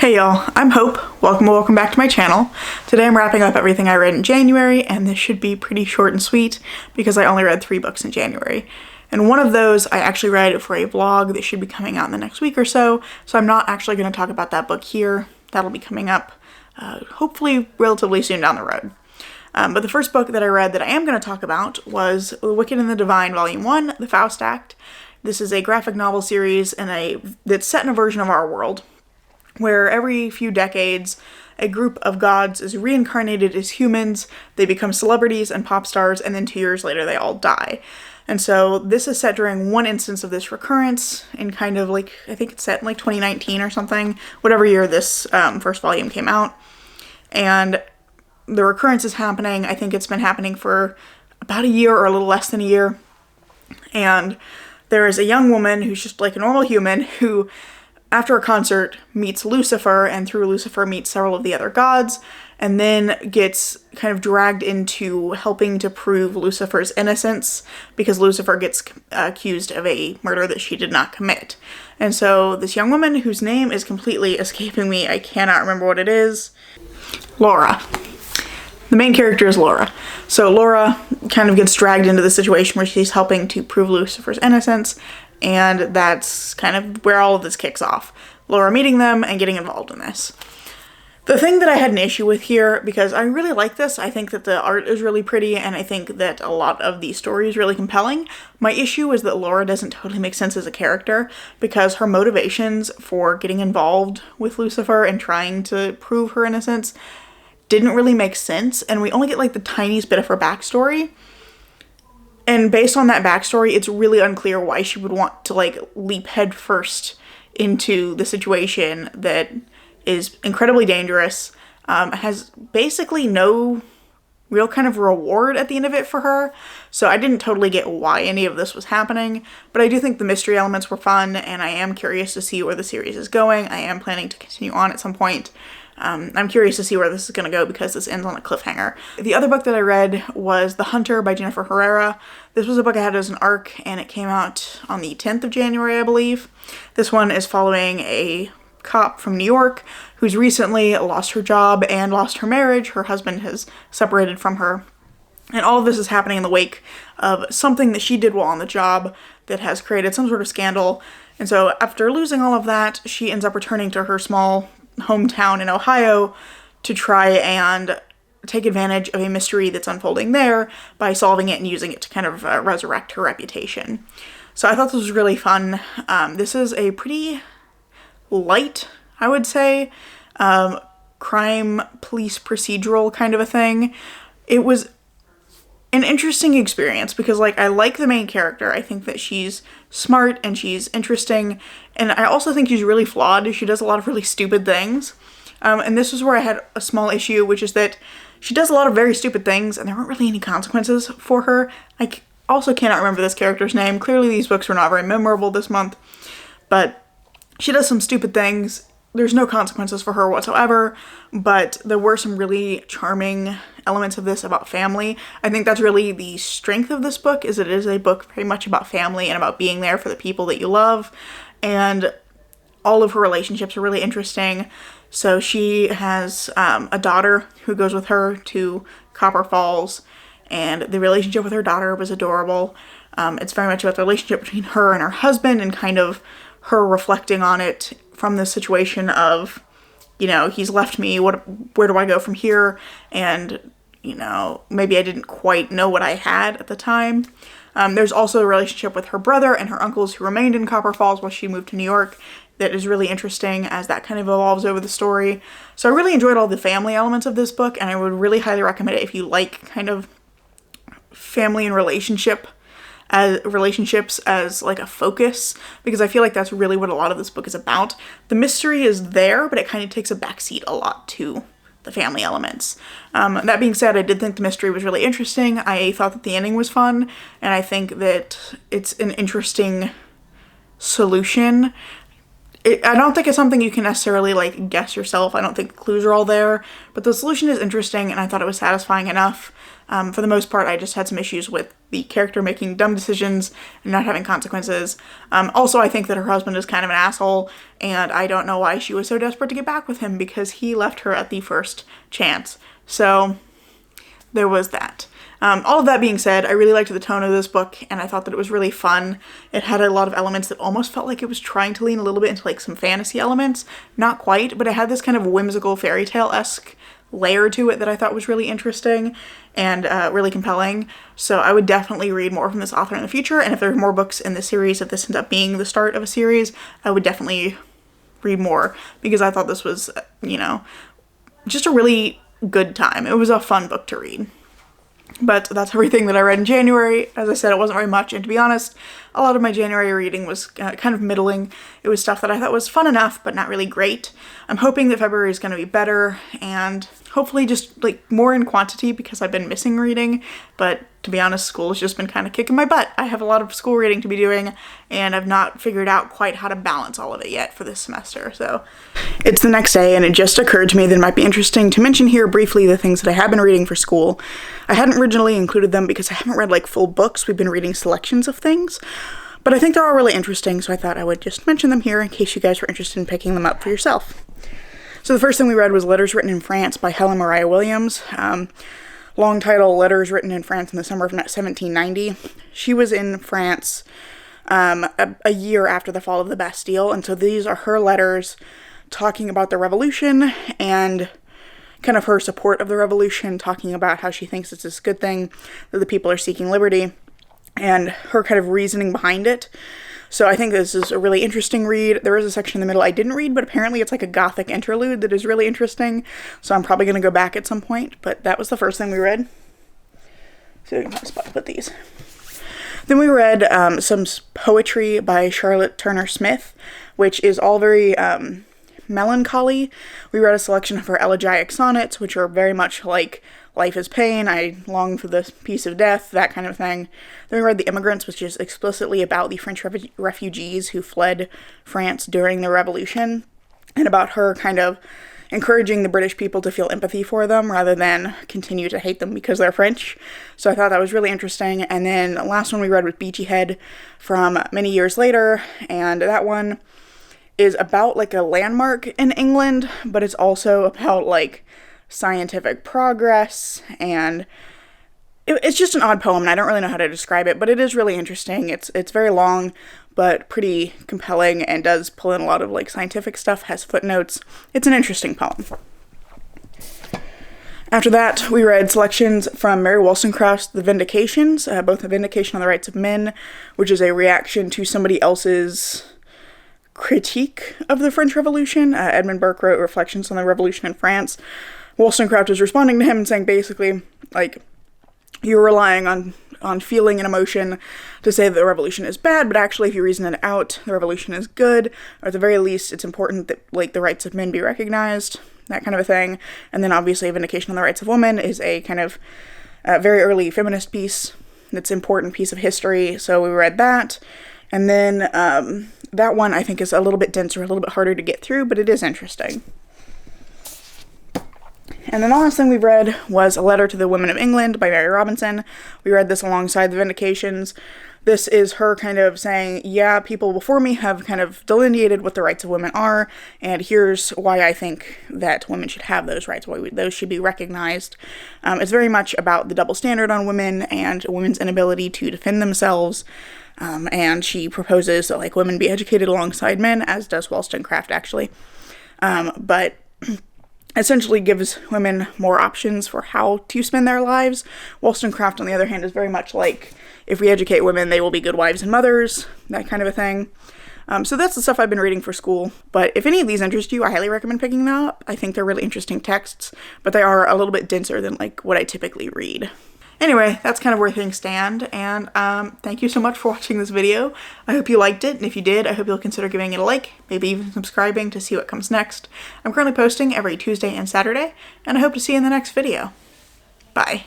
Hey y'all, I'm Hope. Welcome back to my channel. Today I'm wrapping up everything I read in January, and this should be pretty short and sweet because I only read 3 books in January. And one of those I actually read for a vlog that should be coming out in the next week or so I'm not actually going to talk about that book here. That'll be coming up hopefully relatively soon down the road. But the first book that I read that I am going to talk about was The Wicked and the Divine, Volume 1, The Faust Act. This is a graphic novel series that's set in a version of our world, where every few decades, a group of gods is reincarnated as humans, they become celebrities and pop stars, and then 2 years later they all die. And so this is set during one instance of this recurrence, in kind of like, I think it's set in like 2019 or something, whatever year this first volume came out. And the recurrence is happening, I think it's been happening for about a year or a little less than a year. And there is a young woman who's just like a normal human who, after a concert, meets Lucifer, and through Lucifer meets several of the other gods, and then gets kind of dragged into helping to prove Lucifer's innocence because Lucifer gets accused of a murder that she did not commit. And so this young woman, whose name is completely escaping me, I cannot remember what it is, Laura. The main character is Laura. So Laura kind of gets dragged into the situation where she's helping to prove Lucifer's innocence, and that's kind of where all of this kicks off. Laura meeting them and getting involved in this. The thing that I had an issue with here, because I really like this, I think that the art is really pretty, and I think that a lot of the story is really compelling. My issue is that Laura doesn't totally make sense as a character, because her motivations for getting involved with Lucifer and trying to prove her innocence didn't really make sense, and we only get like the tiniest bit of her backstory. And based on that backstory, it's really unclear why she would want to like leap headfirst into the situation that is incredibly dangerous, has basically no real kind of reward at the end of it for her. So I didn't totally get why any of this was happening, but I do think the mystery elements were fun, and I am curious to see where the series is going. I am planning to continue on at some point. I'm curious to see where this is going to go because this ends on a cliffhanger. The other book that I read was The Hunter by Jennifer Herrera. This was a book I had as an ARC, and it came out on the 10th of January, I believe. This one is following a cop from New York who's recently lost her job and lost her marriage. Her husband has separated from her. And all of this is happening in the wake of something that she did while on the job that has created some sort of scandal. And so after losing all of that, she ends up returning to her small hometown in Ohio to try and take advantage of a mystery that's unfolding there by solving it and using it to kind of resurrect her reputation. So I thought this was really fun. This is a pretty light, I would say, crime police procedural kind of a thing. It was an interesting experience because, like, I like the main character. I think that she's smart and she's interesting, and I also think she's really flawed. She does a lot of really stupid things, and this is where I had a small issue, which is that she does a lot of very stupid things and there weren't really any consequences for her. I also cannot remember this character's name. Clearly these books were not very memorable this month, but she does some stupid things. There's no consequences for her whatsoever, but there were some really charming elements of this about family. I think that's really the strength of this book, is it is a book very much about family and about being there for the people that you love, and all of her relationships are really interesting. So she has a daughter who goes with her to Copper Falls, and the relationship with her daughter was adorable. It's very much about the relationship between her and her husband, and kind of her reflecting on it from the situation of, you know, he's left me, where do I go from here? And, you know, maybe I didn't quite know what I had at the time. There's also a relationship with her brother and her uncles who remained in Copper Falls while she moved to New York that is really interesting as that kind of evolves over the story. So I really enjoyed all the family elements of this book, and I would really highly recommend it if you like kind of family and relationships as like a focus, because I feel like that's really what a lot of this book is about. The mystery is there, but it kind of takes a backseat a lot to the family elements. That being said, I did think the mystery was really interesting. I thought that the ending was fun, and I think that it's an interesting solution. I don't think it's something you can necessarily like guess yourself. I don't think the clues are all there, but the solution is interesting and I thought it was satisfying enough. For the most part, I just had some issues with the character making dumb decisions and not having consequences. Also, I think that her husband is kind of an asshole, and I don't know why she was so desperate to get back with him because he left her at the first chance. So there was that. All of that being said, I really liked the tone of this book, and I thought that it was really fun. It had a lot of elements that almost felt like it was trying to lean a little bit into like some fantasy elements. Not quite, but it had this kind of whimsical fairy tale-esque layer to it that I thought was really interesting and really compelling. So I would definitely read more from this author in the future, and if there's more books in the series, if this ends up being the start of a series, I would definitely read more because I thought this was, you know, just a really good time. It was a fun book to read. But that's everything that I read in January. As I said, it wasn't very much, and to be honest, a lot of my January reading was kind of middling. It was stuff that I thought was fun enough, but not really great. I'm hoping that February is going to be better, and hopefully just like more in quantity because I've been missing reading, but to be honest, school has just been kind of kicking my butt. I have a lot of school reading to be doing, and I've not figured out quite how to balance all of it yet for this semester. So it's the next day, and it just occurred to me that it might be interesting to mention here briefly the things that I have been reading for school. I hadn't originally included them because I haven't read like full books. We've been reading selections of things, but I think they're all really interesting, so I thought I would just mention them here in case you guys were interested in picking them up for yourself. So the first thing we read was Letters Written in France by Helen Maria Williams. Long title, Letters Written in France in the Summer of 1790. She was in France a year after the fall of the Bastille, and so these are her letters talking about the revolution and kind of her support of the revolution, talking about how she thinks it's this good thing that the people are seeking liberty, and her kind of reasoning behind it. So I think this is a really interesting read. There is a section in the middle I didn't read, but apparently it's like a gothic interlude that is really interesting, so I'm probably going to go back at some point, but that was the first thing we read. So we can find a spot to put these. Then we read some poetry by Charlotte Turner Smith, which is all very melancholy. We read a selection of her elegiac sonnets, which are very much like Life is Pain, I Long for the Peace of Death, that kind of thing. Then we read The Immigrants, which is explicitly about the French refugees who fled France during the Revolution, and about her kind of encouraging the British people to feel empathy for them rather than continue to hate them because they're French. So I thought that was really interesting. And then the last one we read was Beachy Head from Many Years Later, and that one is about like a landmark in England, but it's also about like scientific progress, and it's just an odd poem, and I don't really know how to describe it, but it is really interesting. It's very long, but pretty compelling, and does pull in a lot of like scientific stuff, has footnotes. It's an interesting poem. After that, we read selections from Mary Wollstonecraft's The Vindications, both A Vindication on the Rights of Men, which is a reaction to somebody else's critique of the French Revolution. Edmund Burke wrote Reflections on the Revolution in France. Wollstonecraft is responding to him and saying basically, like, you're relying on feeling and emotion to say that the revolution is bad, but actually if you reason it out, the revolution is good, or at the very least, it's important that, like, the rights of men be recognized, that kind of a thing. And then obviously A Vindication on the Rights of Women is a kind of very early feminist piece that's an important piece of history, so we read that. And then that one I think is a little bit denser, a little bit harder to get through, but it is interesting. And then the last thing we read was A Letter to the Women of England by Mary Robinson. We read this alongside The Vindications. This is her kind of saying, yeah, people before me have kind of delineated what the rights of women are, and here's why I think that women should have those rights, why those should be recognized. It's very much about the double standard on women and women's inability to defend themselves, and she proposes that, like, women be educated alongside men, as does Wollstonecraft, actually. But essentially gives women more options for how to spend their lives. Wollstonecraft, on the other hand, is very much like, if we educate women, they will be good wives and mothers, that kind of a thing. So that's the stuff I've been reading for school. But if any of these interest you, I highly recommend picking them up. I think they're really interesting texts, but they are a little bit denser than like what I typically read. Anyway, that's kind of where things stand, and thank you so much for watching this video. I hope you liked it, and if you did, I hope you'll consider giving it a like, maybe even subscribing to see what comes next. I'm currently posting every Tuesday and Saturday, and I hope to see you in the next video. Bye.